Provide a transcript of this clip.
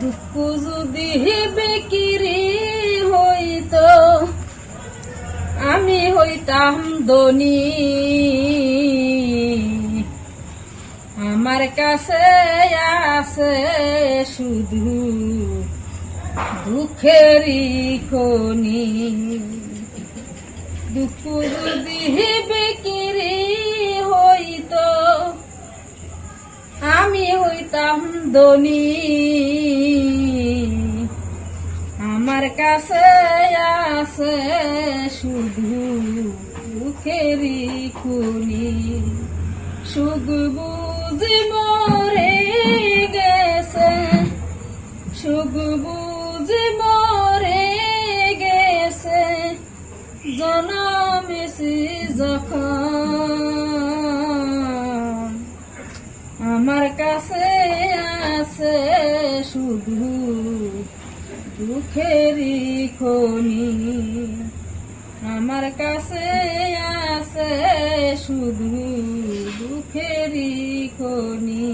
দুঃখ যদি বিক্রি হইতো আমি হইতাম ধনী। আমার কাছে আছে শুধু দুঃখেরই খনি। দুঃখ যদি বিক্রি হইতো আমি হইতাম ধনী। আমার কাছে আছে শুধু দুঃখেরই খনি। সুখ বুঝি মরে গেছে, সুখ বুঝি মরে গেছে, জন্মেছি যখন। আমার কাছে আছে শুধু দুঃখেরই খনি। আমার কাছে আছে শুধু দুঃখেরই খনি।